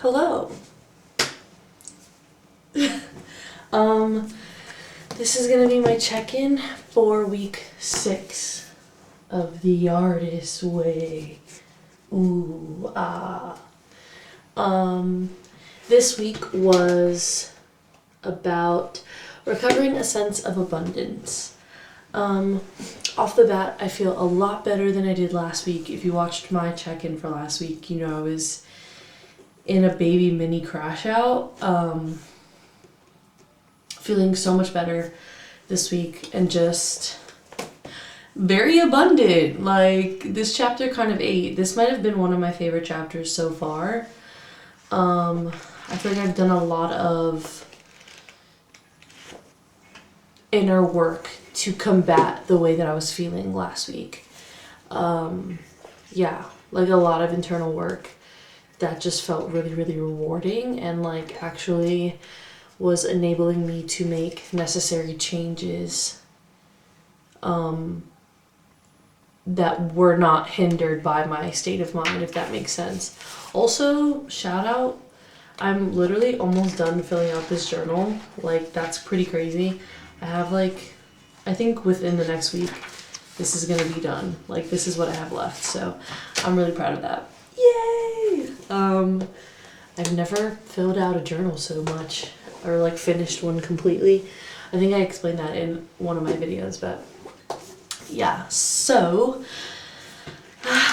Hello. This is gonna be my check-in for week 6 of The Artist Way. Ooh, ah. This week was about recovering a sense of abundance. Off the bat, I feel a lot better than I did last week. If you watched my check-in for last week, you know I was in a baby mini crash out. Feeling so much better this week and just very abundant. Like, this chapter kind of ate. This might have been one of my favorite chapters so far. I feel like I've done a lot of inner work to combat the way that I was feeling last week. Yeah, like a lot of internal work that just felt really, really rewarding and like actually was enabling me to make necessary changes that were not hindered by my state of mind, if that makes sense. Also, shout out, I'm literally almost done filling out this journal. Like, that's pretty crazy. I have like, I think within the next week, this is gonna be done. Like, this is what I have left, so I'm really proud of that. Yay! I've never filled out a journal so much, or like finished one completely. I think I explained that in one of my videos, but yeah. So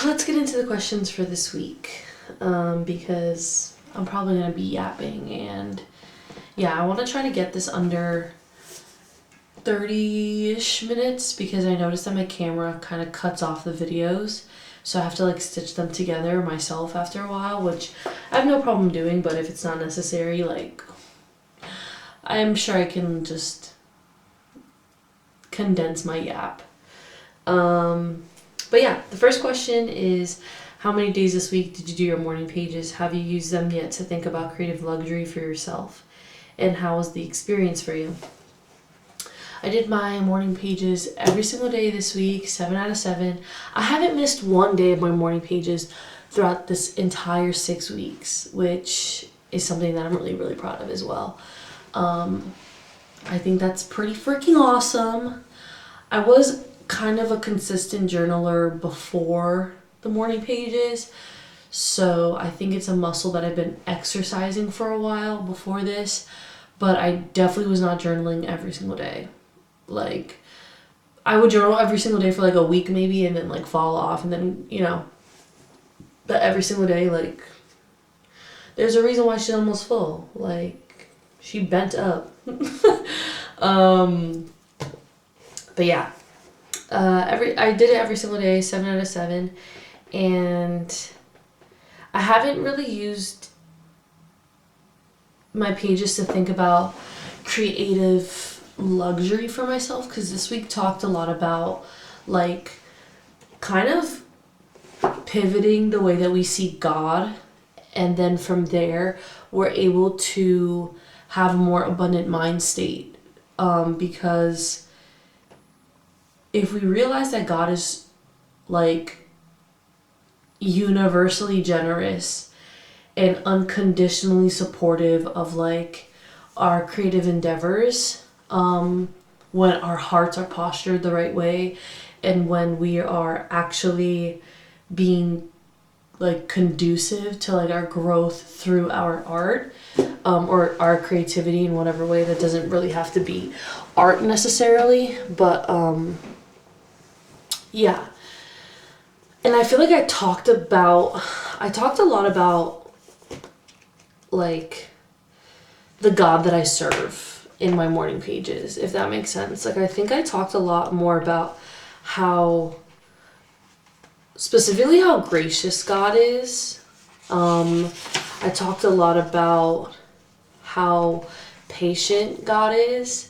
let's get into the questions for this week, because I'm probably gonna be yapping, and yeah, I want to try to get this under 30-ish minutes because I noticed that my camera kind of cuts off the videos, so I have to like stitch them together myself after a while, which I have no problem doing, but if it's not necessary, like, I'm sure I can just condense my yap. But yeah, the first question is, how many days this week did you do your morning pages? Have you used them yet to think about creative luxury for yourself? And how was the experience for you? I did my morning pages every single day this week, 7 out of 7. I haven't missed one day of my morning pages throughout this entire 6 weeks, which is something that I'm really, really proud of as well. I think that's pretty freaking awesome. I was kind of a consistent journaler before the morning pages, so I think it's a muscle that I've been exercising for a while before this, but I definitely was not journaling every single day. Like, I would journal every single day for like a week maybe, and then like fall off, and then, you know, but every single day, like, there's a reason why she's almost full. Like, she bent up. But yeah, I did it every single day, 7 out of 7, and I haven't really used my pages to think about creative luxury for myself, because this week talked a lot about like kind of pivoting the way that we see God, and then from there we're able to have a more abundant mind state, because if we realize that God is like universally generous and unconditionally supportive of like our creative endeavors, when our hearts are postured the right way, and when we are actually being like conducive to like our growth through our art, or our creativity in whatever way. That doesn't really have to be art necessarily, but yeah. And I feel like I talked a lot about like the God that I serve in my morning pages, if that makes sense. Like, I think I talked a lot more about how, specifically how gracious God is. I talked a lot about how patient God is,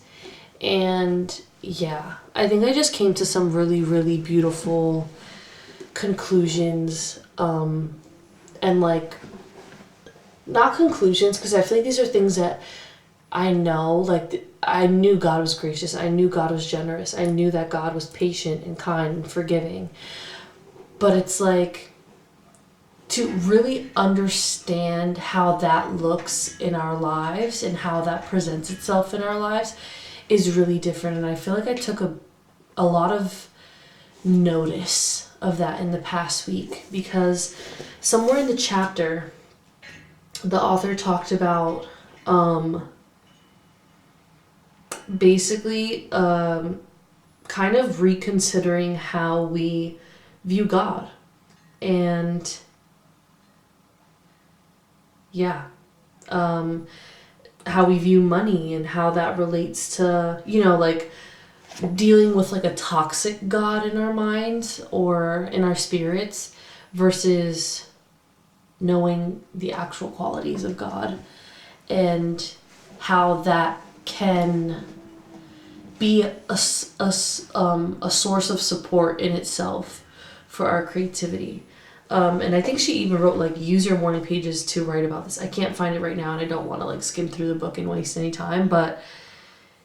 and yeah, I think I just came to some really, really beautiful conclusions, and like, not conclusions, because I feel like these are things that I know, like, I knew God was gracious, I knew God was generous, I knew that God was patient and kind and forgiving, but it's like, to really understand how that looks in our lives and how that presents itself in our lives is really different. And I feel like I took a lot of notice of that in the past week, because somewhere in the chapter the author talked about basically kind of reconsidering how we view God. And yeah, how we view money and how that relates to, you know, like dealing with like a toxic God in our minds or in our spirits versus knowing the actual qualities of God, and how that can be a source of support in itself for our creativity. And I think she even wrote like use your morning pages to write about this. I can't find it right now and I don't want to like skim through the book and waste any time, but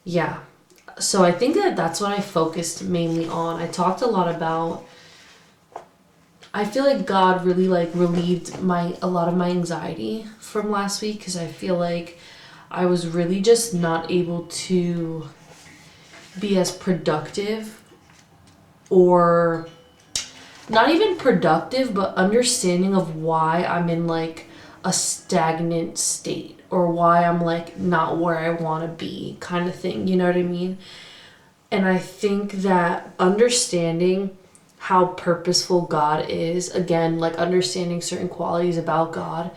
yeah. So I think that that's what I focused mainly on. I talked a lot about, I feel like God really like relieved a lot of my anxiety from last week, because I feel like I was really just not able to be as productive, or not even productive, but understanding of why I'm in like a stagnant state, or why I'm like not where I want to be kind of thing, you know what I mean? And I think that understanding how purposeful God is, again, like understanding certain qualities about God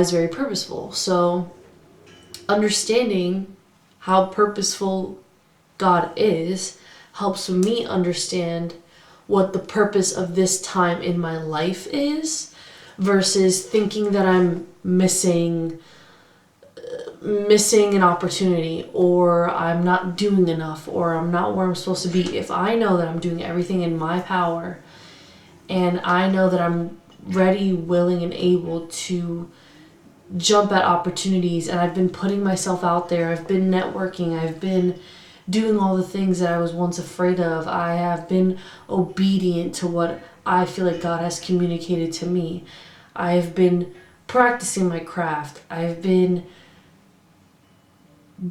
is very purposeful. So understanding how purposeful God is helps me understand what the purpose of this time in my life is, versus thinking that I'm missing an opportunity, or I'm not doing enough, or I'm not where I'm supposed to be. If I know that I'm doing everything in my power, and I know that I'm ready, willing, and able to jump at opportunities, and I've been putting myself out there, I've been networking, I've been doing all the things that I was once afraid of, I have been obedient to what I feel like God has communicated to me, I've been practicing my craft, I've been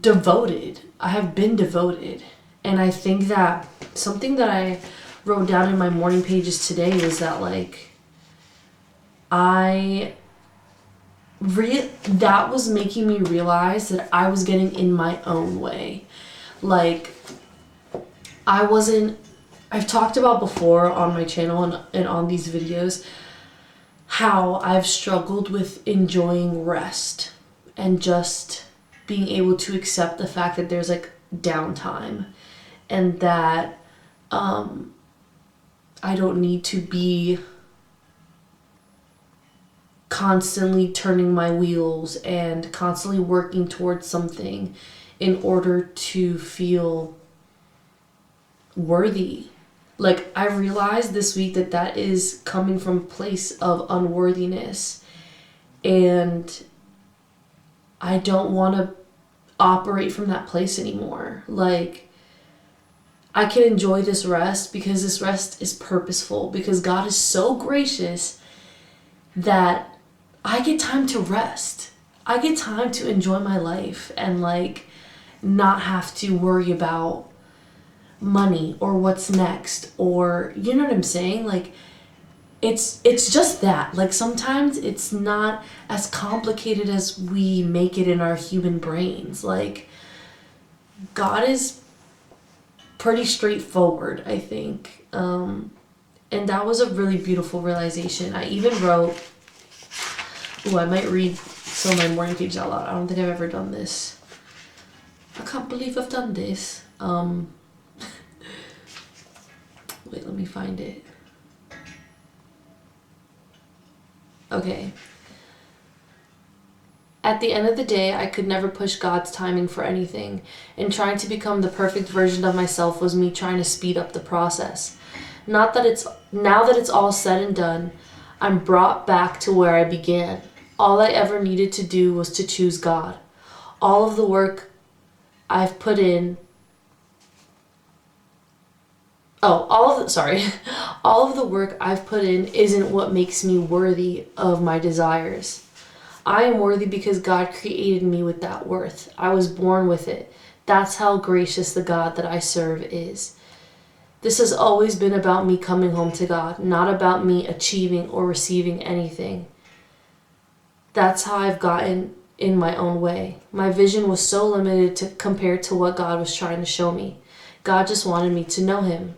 devoted. And I think that something that I wrote down in my morning pages today was that like that was making me realize that I was getting in my own way. Like I've talked about before on my channel and on these videos how I've struggled with enjoying rest and just being able to accept the fact that there's like downtime, and that I don't need to be constantly turning my wheels and constantly working towards something in order to feel worthy. Like I realized this week that is coming from a place of unworthiness, and I don't want to operate from that place anymore. Like I can enjoy this rest because this rest is purposeful, because God is so gracious that I get time to rest. I get time to enjoy my life and like not have to worry about money or what's next, or you know what I'm saying? Like it's just that. Like sometimes it's not as complicated as we make it in our human brains. Like God is pretty straightforward, I think. And that was a really beautiful realization. I even wrote, I might read some of my morning pages out loud. I don't think I've ever done this. I can't believe I've done this. Wait, let me find it. Okay. At the end of the day, I could never push God's timing for anything, and trying to become the perfect version of myself was me trying to speed up the process. Now that it's all said and done, I'm brought back to where I began. All I ever needed to do was to choose God. All of the work I've put in all of the work I've put in isn't what makes me worthy of my desires. I am worthy because God created me with that worth. I was born with it. That's how gracious the God that I serve is. This has always been about me coming home to God, not about me achieving or receiving anything. That's how I've gotten in my own way. My vision was so limited compared to what God was trying to show me. God just wanted me to know Him.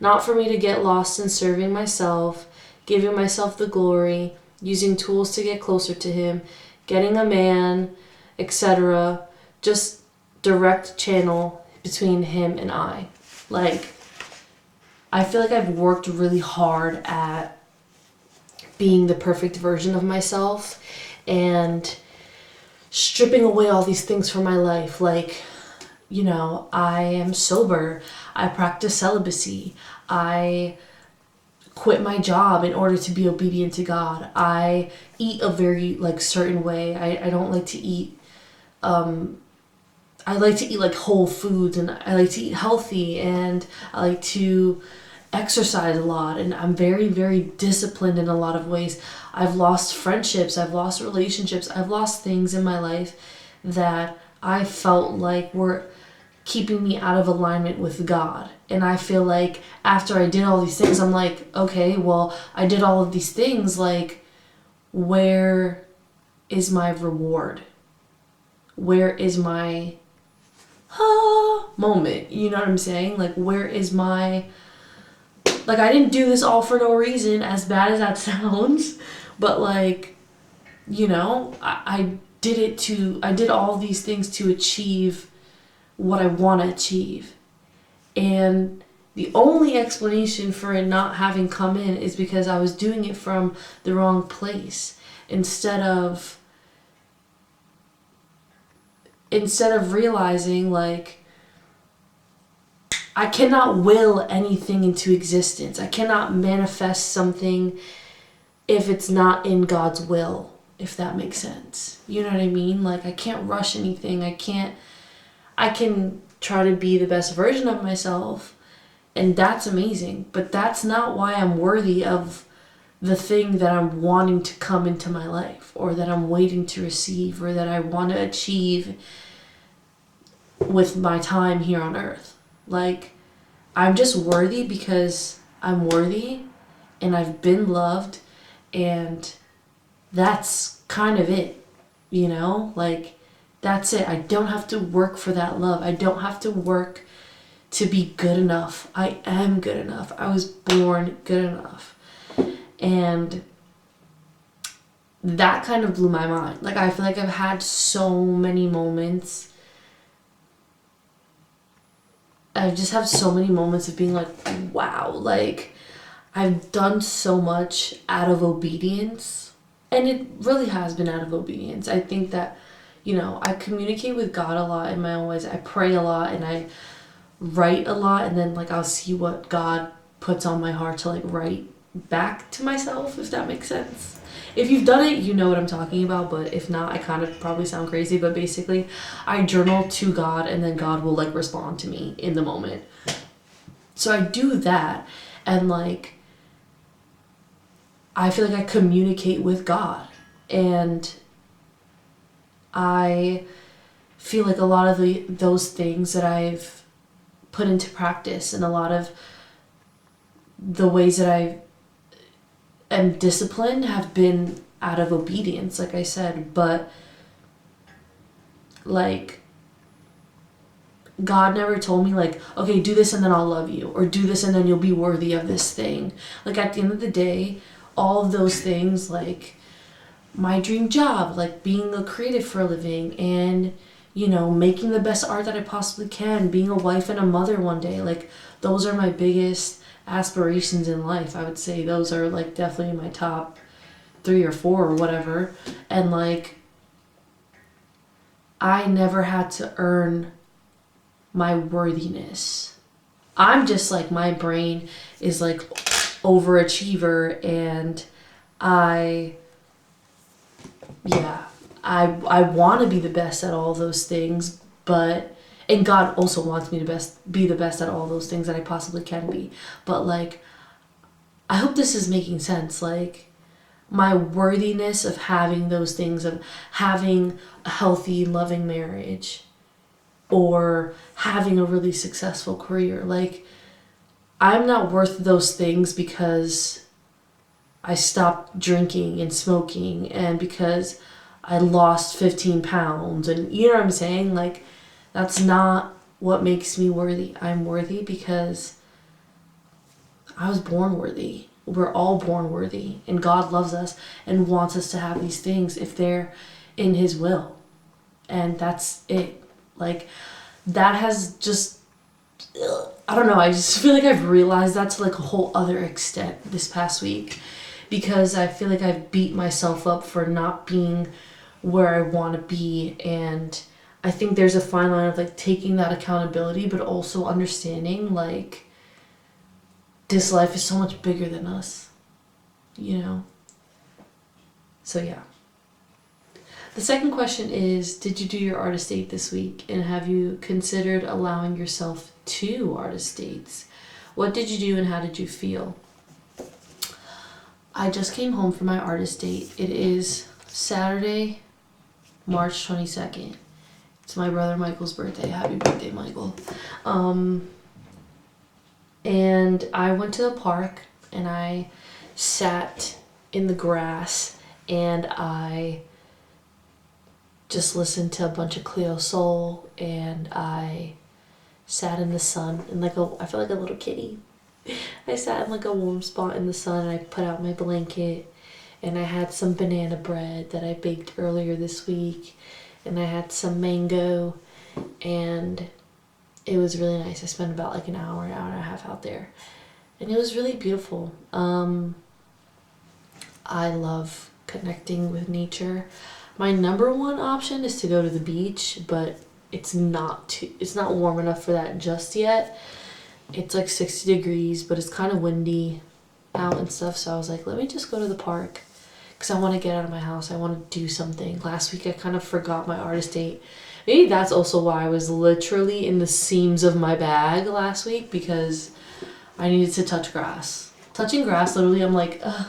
Not for me to get lost in serving myself, giving myself the glory, using tools to get closer to Him, getting a man, etc. Just direct channel between Him and I. Like, I feel like I've worked really hard at being the perfect version of myself and stripping away all these things from my life. Like, I am sober. I practice celibacy. I quit my job in order to be obedient to God. I eat a very certain way. I don't like to eat I like to eat whole foods, and I like to eat healthy, and I like to exercise a lot, and I'm very, very disciplined in a lot of ways. I've lost friendships, I've lost relationships, I've lost things in my life that I felt like were keeping me out of alignment with God. And I feel like after I did all these things, I'm like, okay, well, I did all of these things, where is my reward? Where is my moment? You know what I'm saying? Where is my... I didn't do this all for no reason, as bad as that sounds, but I did all these things to achieve what I want to achieve. And the only explanation for it not having come in is because I was doing it from the wrong place. Instead of realizing, I cannot will anything into existence. I cannot manifest something if it's not in God's will, if that makes sense. You know what I mean? I can't rush anything. I can try to be the best version of myself, and that's amazing, but that's not why I'm worthy of the thing that I'm wanting to come into my life, or that I'm waiting to receive, or that I want to achieve with my time here on earth. I'm just worthy because I'm worthy, and I've been loved, and that's kind of it, that's it. I don't have to work for that love. I don't have to work to be good enough. I am good enough. I was born good enough. And that kind of blew my mind. I feel like I've had so many moments. I just have so many moments of being wow, I've done so much out of obedience. And it really has been out of obedience. I think that, I communicate with God a lot in my own ways. I pray a lot, and I write a lot, and then I'll see what God puts on my heart to write back to myself, if that makes sense. If you've done it, you know what I'm talking about, but if not, I kind of probably sound crazy, but basically I journal to God, and then God will respond to me in the moment. So I do that, and I feel like I communicate with God, and I feel like a lot of those things that I've put into practice, and a lot of the ways that I am disciplined have been out of obedience, like I said, but God never told me okay, do this and then I'll love you, or do this and then you'll be worthy of this thing. At the end of the day, all of those things, my dream job, being a creative for a living, and making the best art that I possibly can, being a wife and a mother one day, those are my biggest aspirations in life. I would say those are definitely my top 3 or 4 or whatever. And I never had to earn my worthiness. I'm just my brain is overachiever, and I want to be the best at all those things, but and God also wants me to be the best at all those things that I possibly can be. But like, I hope this is making sense. Like, my worthiness of having those things, of having a healthy, loving marriage, or having a really successful career. Like, I'm not worth those things because I stopped drinking and smoking and because I lost 15 pounds. And you know what I'm saying? Like, that's not what makes me worthy. I'm worthy because I was born worthy. We're all born worthy. And God loves us and wants us to have these things if they're in His will. And that's it. Like, that has just, I don't know, I just feel like I've realized that to like a whole other extent this past week, because I feel like I've beat myself up for not being where I want to be. And I think there's a fine line of like taking that accountability, but also understanding like this life is so much bigger than us, you know? So yeah. The second question is, did you do your artist date this week? And have you considered allowing yourself 2 artist dates? What did you do and how did you feel? I just came home from my artist date. It is Saturday, March 22nd. It's my brother Michael's birthday. Happy birthday, Michael. And I went to the park and I sat in the grass and I just listened to a bunch of Cleo Soul, and I sat in the sun and I felt like a little kitty. I sat in like a warm spot in the sun and I put out my blanket and I had some banana bread that I baked earlier this week and I had some mango and it was really nice. I spent about like an hour and a half out there and it was really beautiful. I love connecting with nature. My number one option is to go to the beach, but it's not warm enough for that just yet. It's like 60 degrees, but it's kind of windy out and stuff. So I was like, let me just go to the park because I want to get out of my house. I want to do something. Last week I kind of forgot my artist date. Maybe that's also why I was literally in the seams of my bag last week, because I needed to touch grass. Touching grass, literally, I'm like, ugh,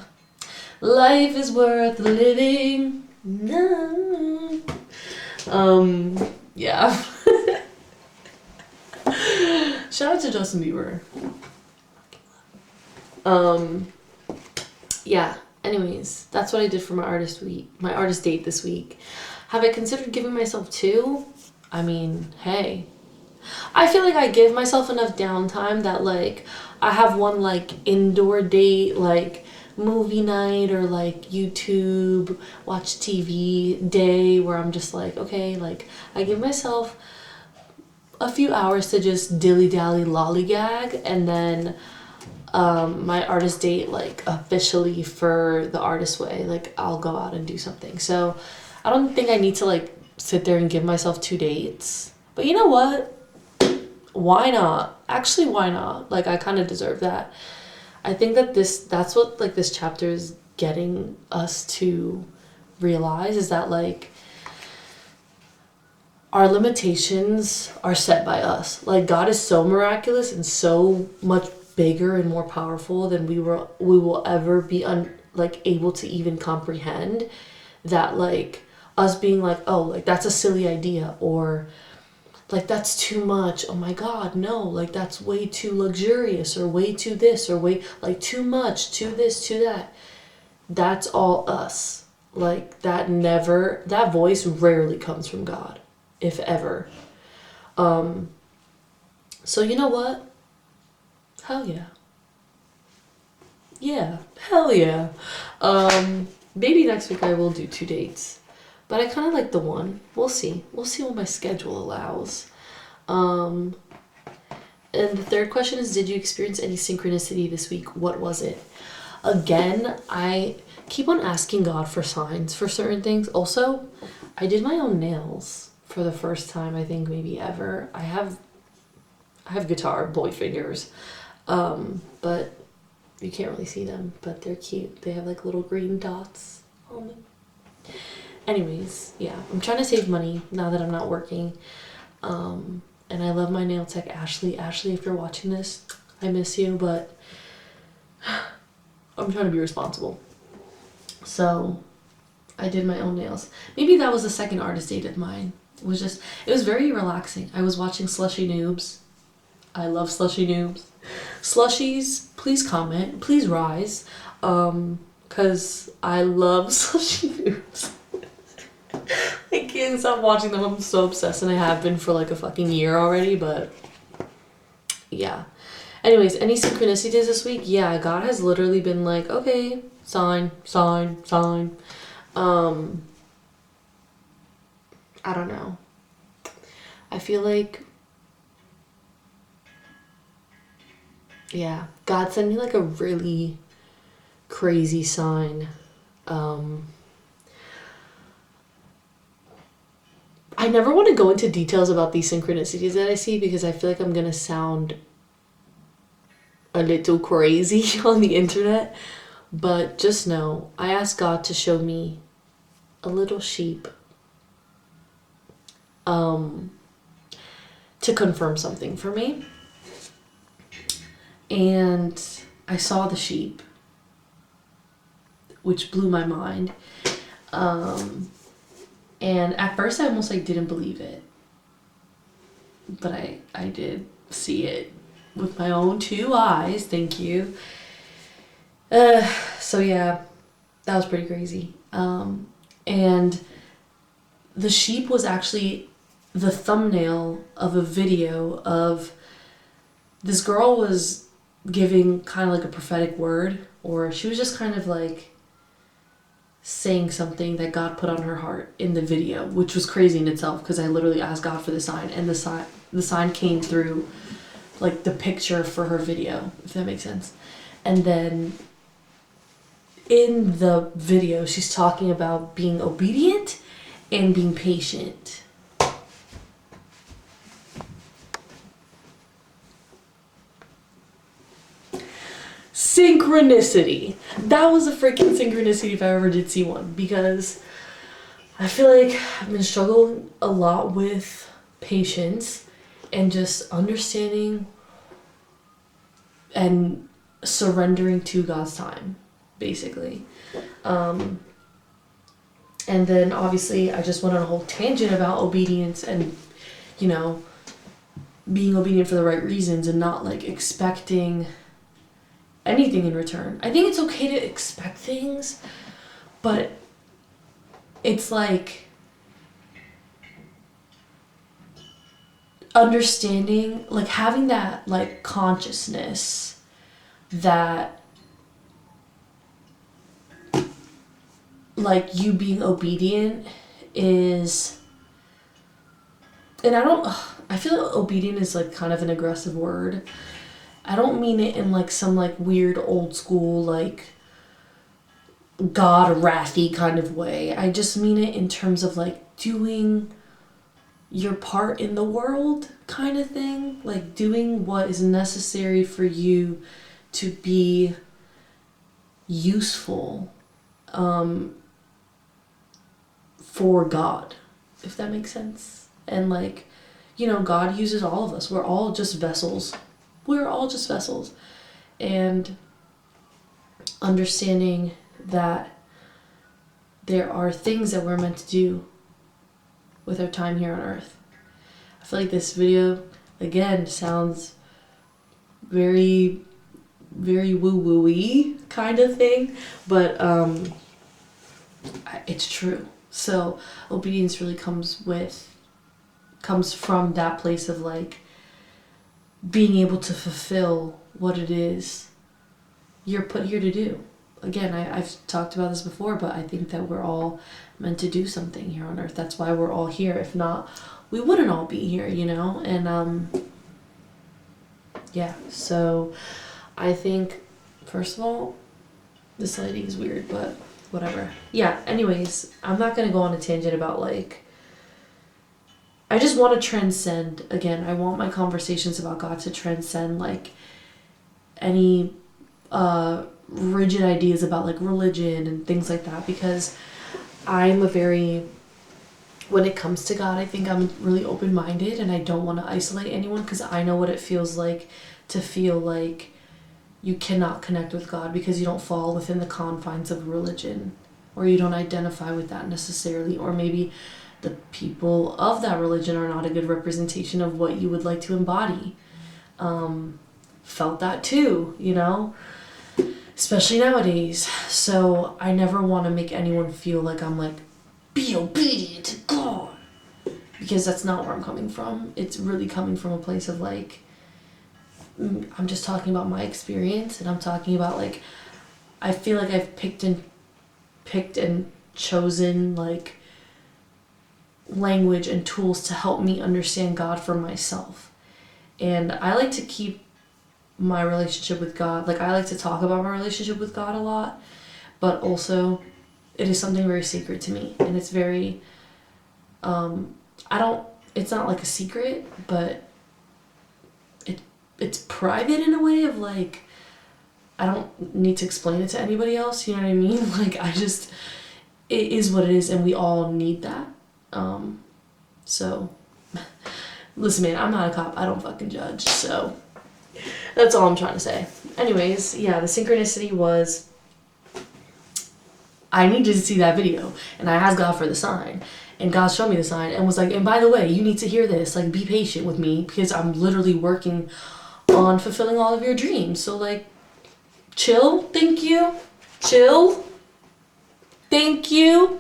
life is worth living. No. Yeah. Shout out to Justin Bieber. Yeah. Anyways, that's what I did for my artist date this week. Have I considered giving myself 2? I mean, hey. I feel like I give myself enough downtime that like I have one like indoor date, like movie night or like YouTube, watch TV day where I'm just like, okay, like I give myself a few hours to just dilly-dally lollygag, and then my artist date, like officially for the artist way, like I'll go out and do something. So I don't think I need to like sit there and give myself 2 dates, but you know what, why not? Actually, why not? Like I kind of deserve that. I think that that's what like this chapter is getting us to realize, is that like our limitations are set by us. Like God is so miraculous and so much bigger and more powerful than we will ever be able to even comprehend, that like us being like, oh, like that's a silly idea, or like that's too much, oh my God, no, like that's way too luxurious, or way too this, or way like too much, too this, too that. That's all us. Like that voice rarely comes from God, if ever. So you know what? Hell yeah. Yeah, hell yeah. Maybe next week I will do 2 dates. But I kind of like the one. We'll see. We'll see what my schedule allows. And the third question is, did you experience any synchronicity this week? What was it? Again, I keep on asking God for signs for certain things. Also, I did my own nails for the first time, I think maybe ever. I have guitar boy fingers. But you can't really see them, but they're cute. They have like little green dots on them. Anyways, yeah, I'm trying to save money now that I'm not working. And I love my nail tech, Ashley. Ashley, if you're watching this, I miss you, but I'm trying to be responsible. So I did my own nails. Maybe that was the second artist date of mine. It was very relaxing. I was watching Slushy Noobs. I love Slushy Noobs. Slushies, please comment. Please rise. Because I love Slushy Noobs. I can't stop watching them. I'm so obsessed, and I have been for like a fucking year already, but yeah. Anyways, any synchronicities this week? Yeah, God has literally been like, okay, sign. I don't know. I feel like, yeah, God sent me like a really crazy sign. I never want to go into details about these synchronicities that I see because I feel like I'm gonna sound a little crazy on the internet. But just know, I asked God to show me a little sheep to confirm something for me. And I saw the sheep, which blew my mind. And at first I almost like didn't believe it. But I did see it with my own two eyes, thank you. So yeah, that was pretty crazy. And the sheep was actually the thumbnail of a video of this girl was giving kind of like a prophetic word, or she was just kind of like saying something that God put on her heart in the video, which was crazy in itself because I literally asked God for the sign, and the sign came through like the picture for her video, if that makes sense. And then in the video, she's talking about being obedient and being patient. Synchronicity. That was a freaking synchronicity if I ever did see one, because I feel like I've been struggling a lot with patience and just understanding and surrendering to God's time, basically. And then obviously I just went on a whole tangent about obedience and, you know, being obedient for the right reasons and not like expecting anything in return. I think it's okay to expect things, but it's like understanding, like having that like consciousness that like you being obedient is, and I feel like obedient is like kind of an aggressive word. I don't mean it in like some like weird old school like God wrathy kind of way. I just mean it in terms of like doing your part in the world kind of thing, like doing what is necessary for you to be useful for God, if that makes sense. And like, you know, God uses all of us. We're all just vessels. And understanding that there are things that we're meant to do with our time here on earth. I feel like this video, again, sounds very, very woo-woo-y kind of thing, but it's true. So obedience really comes from that place of like being able to fulfill what it is you're put here to do. Again, I've talked about this before, but I think that we're all meant to do something here on earth. That's why we're all here. If not, we wouldn't all be here, you know? And yeah, so I think, first of all, this lighting is weird, but whatever. Yeah, anyways, I'm not gonna go on a tangent about like, I just want to transcend. Again, I want my conversations about God to transcend like any rigid ideas about like religion and things like that, because I'm a very when it comes to God, I think I'm really open-minded and I don't want to isolate anyone, because I know what it feels like to feel like you cannot connect with God because you don't fall within the confines of religion, or you don't identify with that necessarily, or maybe the people of that religion are not a good representation of what you would like to embody. Felt that too, you know, especially nowadays. So I never want to make anyone feel like I'm like, be obedient to God, because that's not where I'm coming from. It's really coming from a place of like, I'm just talking about my experience, and I'm talking about like, I feel like I've picked and chosen like language and tools to help me understand God for myself. And I like to keep my relationship with God, like I like to talk about my relationship with God a lot, but also it is something very sacred to me, and it's very it's not like a secret, but it's private in a way of like, I don't need to explain it to anybody else, you know what I mean? Like it is what it is, and we all need that. So listen, man, I'm not a cop, I don't fucking judge, so that's all I'm trying to say. Anyways, yeah, the synchronicity was, I needed to see that video, and I asked God for the sign, and God showed me the sign and was like, and by the way, you need to hear this, like be patient with me, because I'm literally working on fulfilling all of your dreams. So like, chill, thank you, chill, thank you.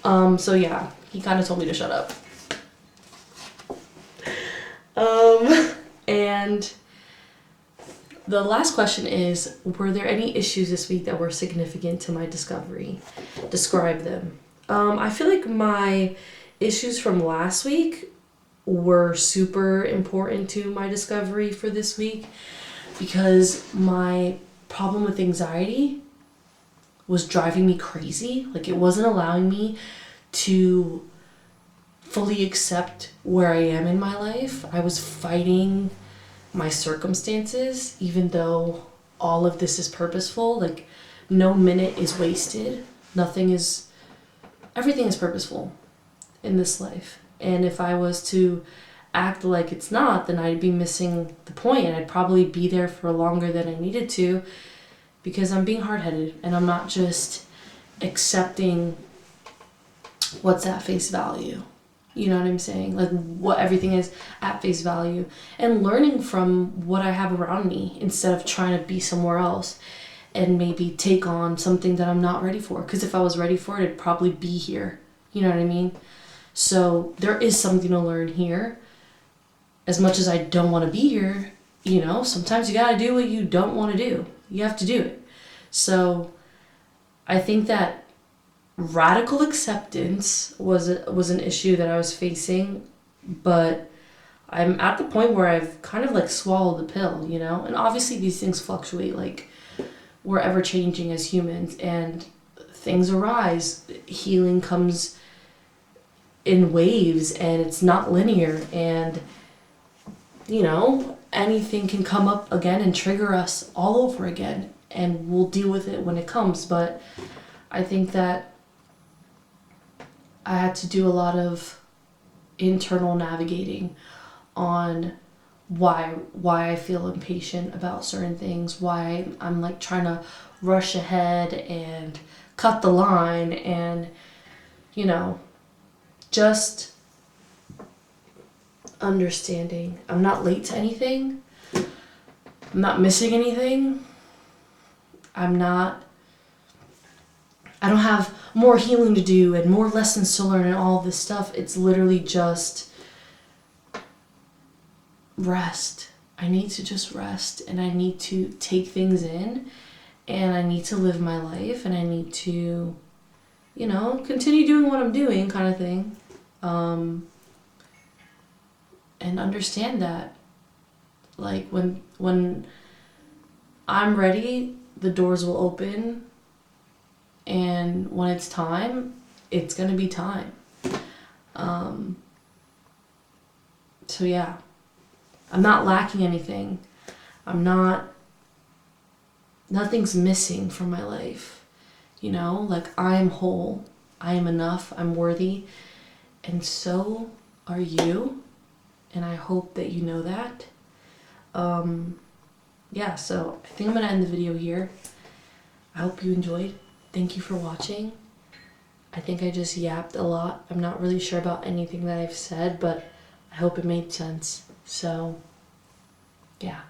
So yeah, he kind of told me to shut up. And the last question is, were there any issues this week that were significant to my discovery? Describe them. I feel like my issues from last week were super important to my discovery for this week, because my problem with anxiety was driving me crazy. Like, it wasn't allowing me to fully accept where I am in my life. I was fighting my circumstances, even though all of this is purposeful. Like, no minute is wasted. Everything is purposeful in this life. And if I was to act like it's not, then I'd be missing the point, and I'd probably be there for longer than I needed to, because I'm being hard-headed and I'm not just accepting what's at face value. You know what I'm saying? Like, what everything is at face value, and learning from what I have around me instead of trying to be somewhere else and maybe take on something that I'm not ready for. Because if I was ready for it, it'd probably be here. You know what I mean? So there is something to learn here. As much as I don't want to be here, you know, sometimes you gotta do what you don't want to do. You have to do it. So I think that radical acceptance was an issue that I was facing, but I'm at the point where I've kind of like swallowed the pill, you know? And obviously these things fluctuate, like we're ever changing as humans, and things arise. Healing comes in waves, and it's not linear, and you know, anything can come up again and trigger us all over again, and we'll deal with it when it comes. But I think that I had to do a lot of internal navigating on why I feel impatient about certain things, why I'm like trying to rush ahead and cut the line, and you know, just understanding I'm not late to anything, I'm not missing anything, I don't have more healing to do and more lessons to learn and all this stuff. It's literally just rest. I need to just rest, and I need to take things in, and I need to live my life, and I need to, you know, continue doing what I'm doing, kind of thing. And understand that, like, when I'm ready, the doors will open, and when it's time, it's gonna be time. So yeah, I'm not lacking anything. Nothing's missing from my life. You know, like, I am whole, I am enough, I'm worthy, And so are you. And I hope that you know that. Yeah, so I think I'm going to end the video here. I hope you enjoyed. Thank you for watching. I think I just yapped a lot. I'm not really sure about anything that I've said, but I hope it made sense. So, yeah.